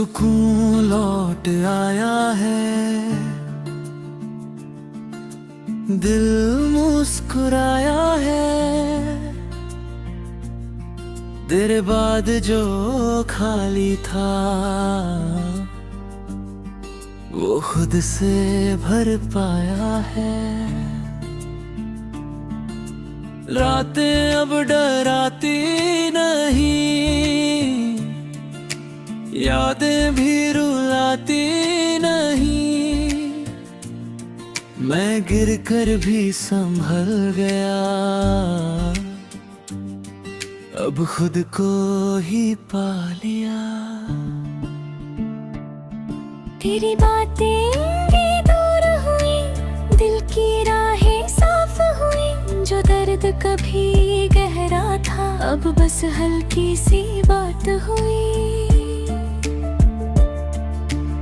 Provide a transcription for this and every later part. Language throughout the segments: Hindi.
सुकून लौट आया है, दिल मुस्कुराया है। तेरे बाद जो खाली था वो खुद से भर पाया है। रातें अब डराती नहीं, यादें भी रुलाती नहीं। मैं गिर कर भी संभल गया, अब खुद को ही पा लिया। तेरी बातें भी दूर हुई, दिल की राहें साफ हुई। जो दर्द कभी गहरा था अब बस हल्की सी बात हुई।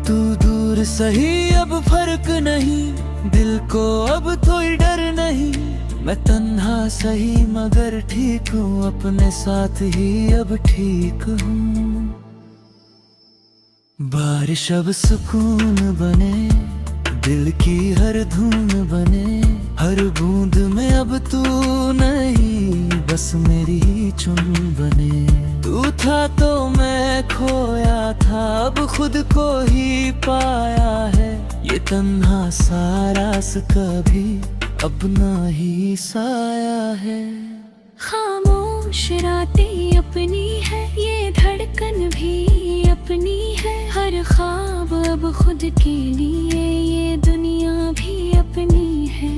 तू दूर सही अब फर्क नहीं, दिल को अब कोई डर नहीं। मैं तन्हा सही मगर ठीक हूँ, अपने साथ ही अब ठीक हूँ। बारिश अब सुकून बने, दिल की हर धुन बने। हर बूंद में अब तू नहीं, बस मेरी चुन बने। तू था तो मैं खोया था, अब खुद को ही पाया है। ये तन्हा सारा कभी अपना ही साया है। खामोश रातें अपनी है, ये धड़कन भी अपनी है। हर ख्वाब अब खुद के लिए, ये दुनिया भी अपनी है।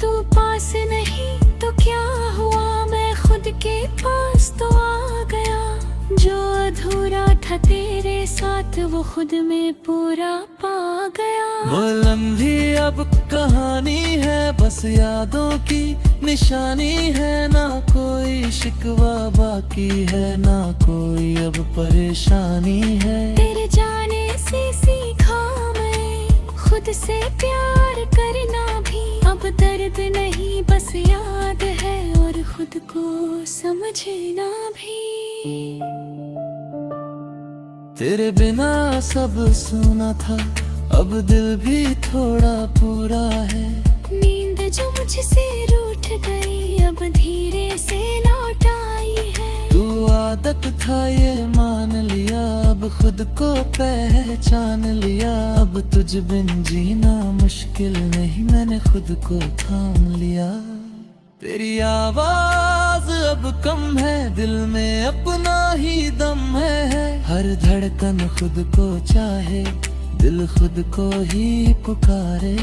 तू पास नहीं तो क्या हुआ, मैं खुद के पास तो आ गया। जो अधूरा था तेरे साथ वो खुद में पूरा पा गया। वो लम्ही अब कहानी है, बस यादों की निशानी है। ना कोई शिकवा बाकी है, ना कोई अब परेशानी है। तेरे जाने से सीखा मैं खुद से प्यार करना भी। अब दर्द नहीं बस याद है, और खुद को समझना भी। तेरे बिना सब सुना था, अब दिल भी थोड़ा पूरा है। नींद जो मुझसे रूठ गई अब धीरे से लौट आई है। तू आदत था ये मान लिया, अब खुद को पहचान लिया। अब तुझ बिन जीना मुश्किल नहीं, मैंने खुद को थाम लिया। तेरी आवाज अब कम है, दिल में अपना ही दम है। हर धड़कन खुद को चाहे, दिल खुद को ही पुकारे।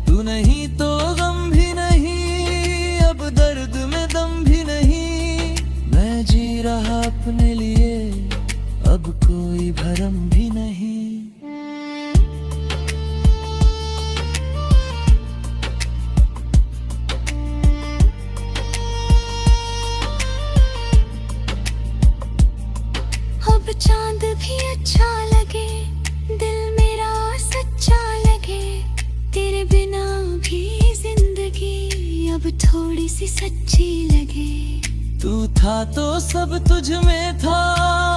तू नहीं तो गम भी नहीं, अब दर्द में दम भी नहीं। मैं जी रहा अपने लिए, अब कोई भरम भी नहीं। अब चांद भी अच्छा लगे, दिल मेरा सच्चा लगे। तेरे बिना भी जिंदगी अब थोड़ी सी सच्ची लगे। तू था तो सब तुझ में था,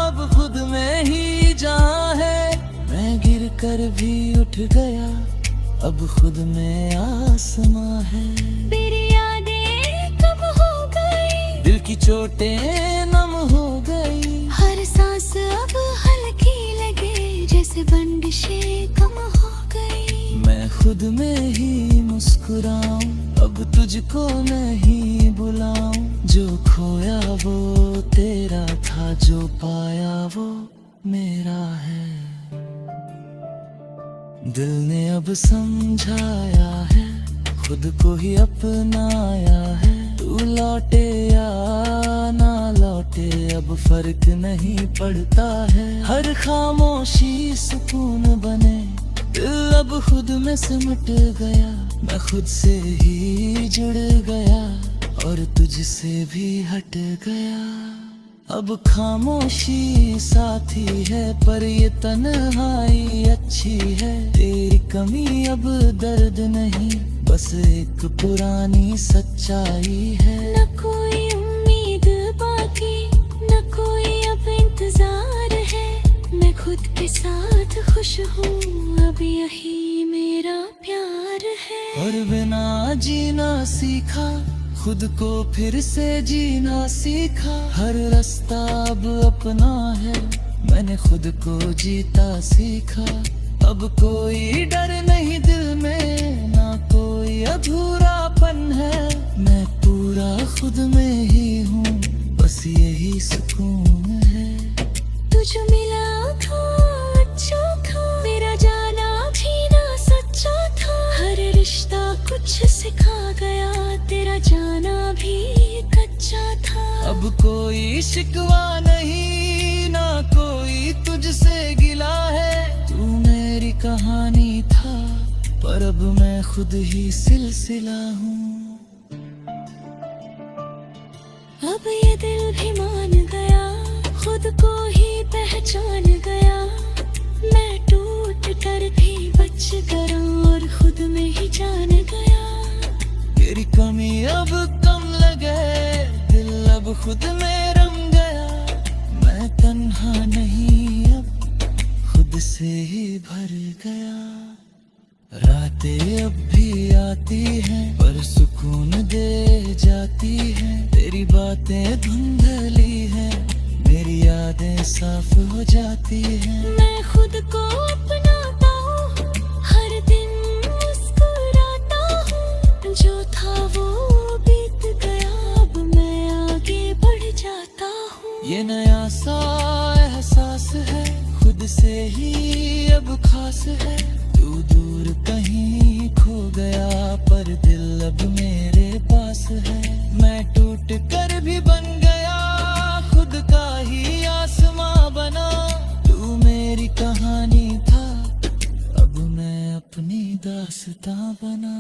अब खुद में ही जहाँ है। मैं गिर कर भी उठ गया, अब खुद में आसमां है। तेरी यादें कब हो गई, दिल की चोटें नम हो गई। हर सांस अब हल्की लगे, जैसे बंदिशें कम हो गई। मैं खुद में ही मुस्कुराऊं, अब तुझको नहीं बुलाऊं। जो खोया वो तेरा था, जो पाया वो मेरा है। दिल ने अब समझाया है, खुद को ही अपनाया है। तू लौटे या ना लौटे अब फर्क नहीं पड़ता है। हर खामोशी सुकून बने, दिल अब खुद में सिमट गया। मैं खुद से ही जुड़ गया, और तुझसे भी हट गया। अब खामोशी साथी है, पर ये तन्हाई अच्छी है। तेरी कमी अब दर्द नहीं, बस एक पुरानी सच्चाई है। न कोई उम्मीद बाकी, न कोई अब इंतजार है। मैं खुद के साथ खुश हूँ, अब यही मेरा प्यार है। और बिना जीना सीखा, खुद को फिर से जीना सीखा। हर रास्ता अब अपना है, मैंने खुद को जीता सीखा। अब कोई डर नहीं दिल में, ना कोई अधूरापन है। मैं पूरा खुद में ही हूँ, बस यही सुकून है। तुझ मिला था अच्छा था, मेरा जाना भी ना सच्चा था। हर रिश्ता कुछ सिखा गया, तेरा जाना भी कच्चा था। अब कोई शिकवा नहीं, ना कोई तुझसे गिला है। तू मेरी कहानी था, पर अब मैं खुद ही सिलसिला हूँ। अब ये दिल भी मान गया, खुद को ही पहचान गया। मैं टूट कर भी बच गया और खुद में ही जान गया। तेरी कमी अब कम लगे, दिल अब खुद में रम गया। मैं तन्हा नहीं अब, खुद से ही भर गया। रातें अब भी आती हैं, पर सुकून दे जाती हैं। तेरी बातें धुंधली हैं, मेरी यादें साफ हो जाती हैं। मैं खुद को अपनाता हूँ, हर दिन मुस्कुराता हूँ। जो था वो बीत गया, अब मैं आगे बढ़ जाता हूँ। ये नया सा एहसास है, खुद से ही अब खास है। तू दूर कहीं खो गया, पर दिल अब मेरे पास है। मैं टूट कर भी बन गया, खुद का ही आसमां बना। तू मेरी कहानी था, अब मैं अपनी दास्तां बना।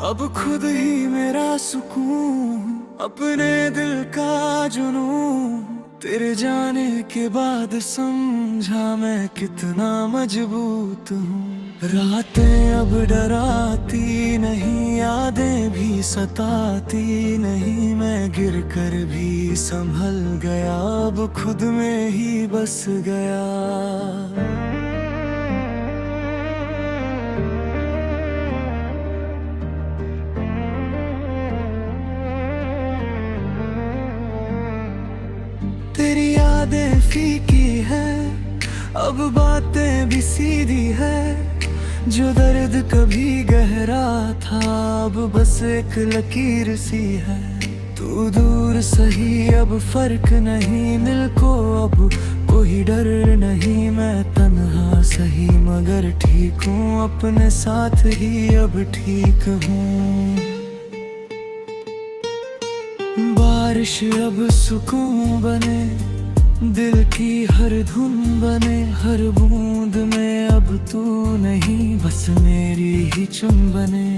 अब खुद ही मेरा सुकून, अपने दिल का जुनून। तेरे जाने के बाद समझा मैं कितना मजबूत हूँ। रातें अब डराती नहीं, यादें भी सताती नहीं। मैं गिर कर भी संभल गया, अब खुद में ही बस गया। तेरी यादें फीकी है, अब बातें भी सीधी है। जो दर्द कभी गहरा था, अब बस एक लकीर सी है। तू दूर सही, अब फर्क नहीं। दिल को अब कोई डर नहीं। मैं तन्हा सही, मगर ठीक हूँ। अपने साथ ही अब ठीक हूँ। बारिश अब सुकून बने, दिल की हर धुन बने। हर बूंद में अब तू नहीं, बस मेरी ही चुन बने।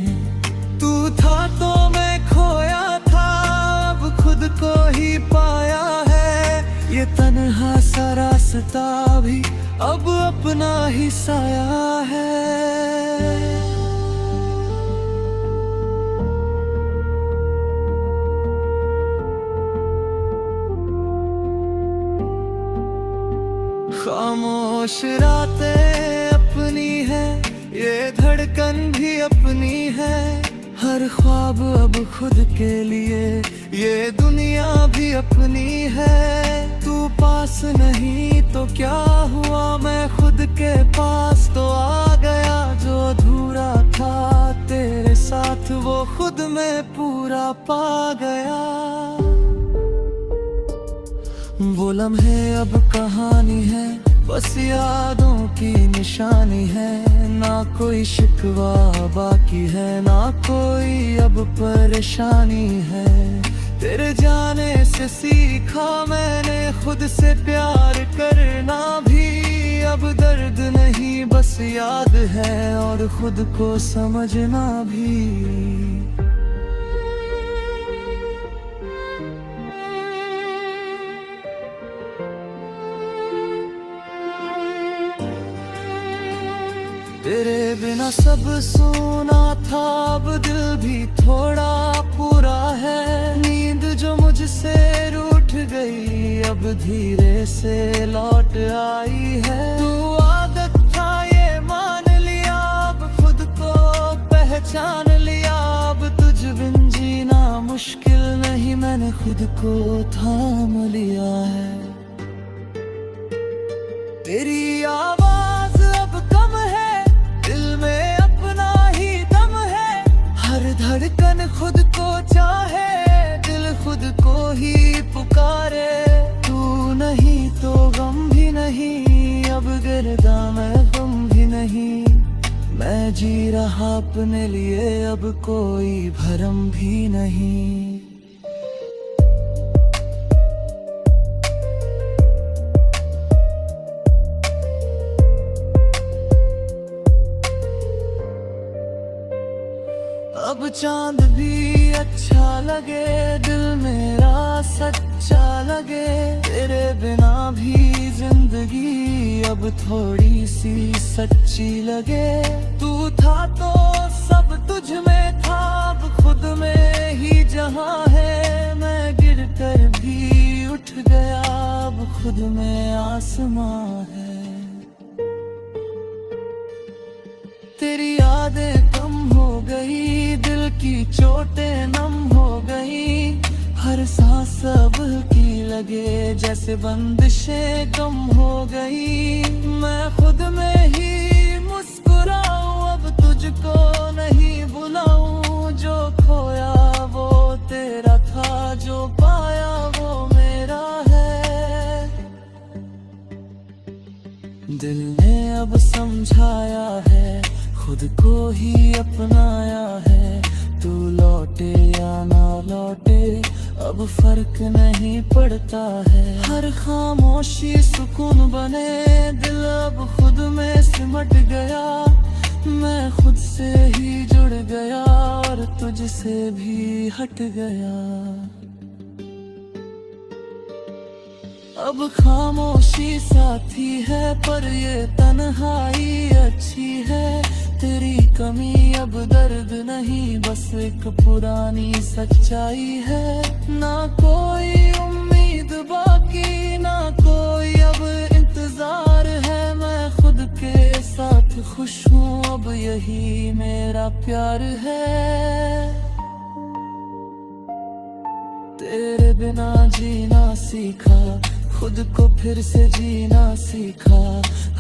तू था तो मैं खोया था, अब खुद को ही पाया है। ये तन्हा सा रास्ता भी अब अपना ही साया है। खामोश रातें अपनी है, ये धड़कन भी अपनी है। हर ख्वाब अब खुद के लिए, ये दुनिया भी अपनी है। तू पास नहीं तो क्या हुआ, मैं खुद के पास तो आ गया। जो अधूरा था तेरे साथ, वो खुद में पूरा पा गया। वो लम्हे अब कहानी है, बस यादों की निशानी है, ना कोई शिकवा बाकी है, ना कोई अब परेशानी है। तेरे जाने से सीखा मैंने खुद से प्यार करना भी, अब दर्द नहीं बस याद है और खुद को समझना भी। तेरे बिना सब सोना था, अब दिल भी थोड़ा पूरा है। नींद जो मुझसे रूठ गई अब धीरे से लौट आई है। तू आदत था ये मान लिया, अब खुद को पहचान लिया। अब तुझ बिन जीना मुश्किल नहीं, मैंने खुद को थाम लिया है। तेरी आवाज अब कम है, धड़कन खुद को चाहे, दिल खुद को ही पुकारे। तू नहीं तो गम भी नहीं, अब गिरदा मैं गम भी नहीं। मैं जी रहा अपने लिए, अब कोई भरम भी नहीं। अब चांद भी अच्छा लगे, दिल मेरा सच्चा लगे। तेरे बिना भी जिंदगी अब थोड़ी सी सच्ची लगे। तू था तो सब तुझ में था, अब खुद में ही जहां है। मैं गिर कर भी उठ गया, अब खुद में आसमां है। तेरी यादें कम हो गई, दिल की चोटें नम हो गई। हर सांस अब की लगे, जैसे बंदिशें कम हो गई। मैं खुद में ही मुस्कुराऊं, अब तुझको नहीं बुलाऊं। जो खोया वो तेरा था, जो पाया वो मेरा है। दिल ने अब समझाया है, खुद को ही अपनाया है। तू लौटे या ना लौटे अब फर्क नहीं पड़ता है। हर खामोशी सुकून बने, दिल अब खुद में सिमट गया। मैं खुद से ही जुड़ गया और तुझसे भी हट गया। अब खामोशी साथी है, पर ये तन्हाई अच्छी है। तेरी कमी अब दर्द नहीं, बस एक पुरानी सच्चाई है। ना कोई उम्मीद बाकी, ना कोई अब इंतजार है। मैं खुद के साथ खुश हूँ, अब यही मेरा प्यार है। तेरे बिना जीना सीखा, खुद को फिर से जीना सीखा।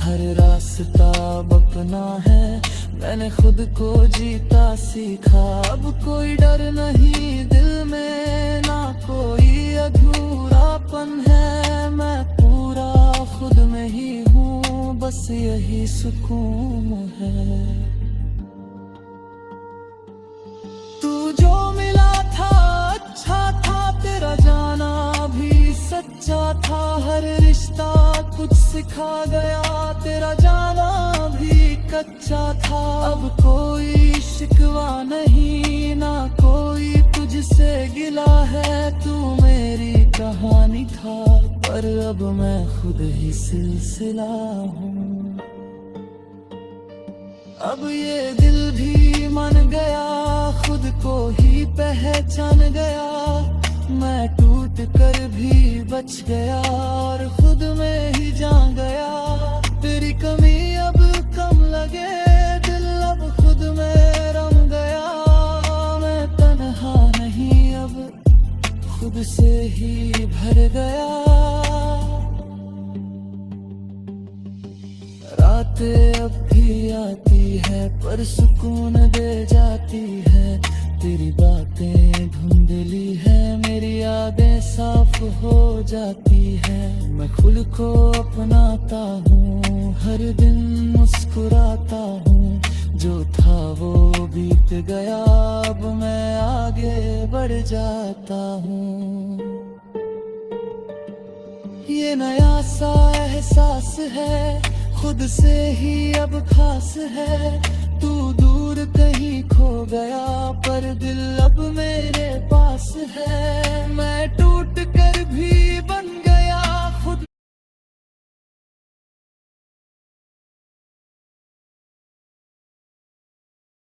हर रास्ता अब अपना है, मैंने खुद को जीता सीखा। अब कोई डर नहीं दिल में, ना कोई अधूरापन है। मैं पूरा खुद में ही हूँ, बस यही सुकून है। तू जो मिला था अच्छा था, तेरा जाना भी सच्चा था। हर रिश्ता कुछ सिखा गया, तेरा जाना भी कच्चा था। अब कोई शिकवा नहीं, ना कोई तुझसे गिला है। तू मेरी कहानी था, पर अब मैं खुद ही सिलसिला हूँ। अब ये दिल भी मन गया, खुद को ही पहचान गया। मैं टूट कर भी बच गया और खुद में ही जान गया। तेरी कमी अब कम लगे, दिल अब खुद में रम गया। मैं तन्हा नहीं, अब खुद से ही भर गया। रातें अब भी आती है, पर सुकून दे जाती है। तेरी बातें धुंधली है, मेरी यादें साफ हो जाती है। मैं खुद को अपनाता हूँ, हर दिन मुस्कुराता हूँ। जो था वो बीत गया, अब मैं आगे बढ़ जाता हूँ। ये नया सा एहसास है, खुद से ही अब खास है। तू दूर कहीं खो गया, पर दिल अब मेरे पास है। मैं टूट कर भी